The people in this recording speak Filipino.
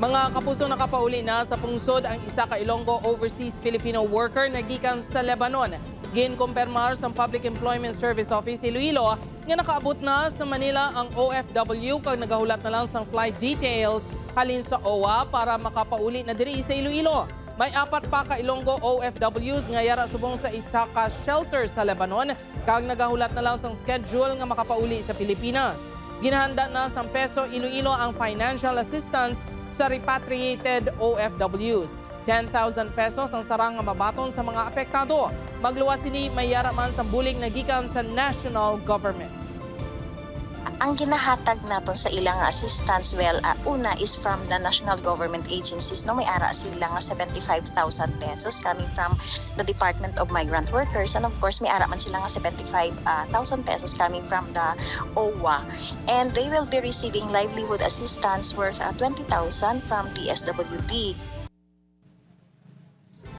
Mga kapuso, nakapauli na sa pungsod ang isa ka Ilonggo overseas Filipino worker na gikan sa Lebanon. Ginkumpirmar sa Public Employment Service Office Iloilo nga nakaabot na sa Manila ang OFW kag nagahulat na lang sang flight details halin sa OWA para makapauli na diri sa Iloilo. May 4 pa ka Ilonggo OFWs nga yara subong sa isa ka shelter sa Lebanon kag nagahulat na lang sang schedule nga makapauli sa Pilipinas. Ginahanda na sa Peso Iloilo ang financial assistance sa repatriated OFWs. 10,000 pesos ang sarang nga mabaton sa mga apektado. Magluwas sini may yara man sa bulig na gikan sa national government. Ang ginahatag naton sa ilang assistance, una is from the national government agencies. No, may ara sila nga 75,000 pesos coming from the Department of Migrant Workers, and of course may ara man sila nga 75,000 pesos coming from the OWA, and they will be receiving livelihood assistance worth 20,000 from DSWD.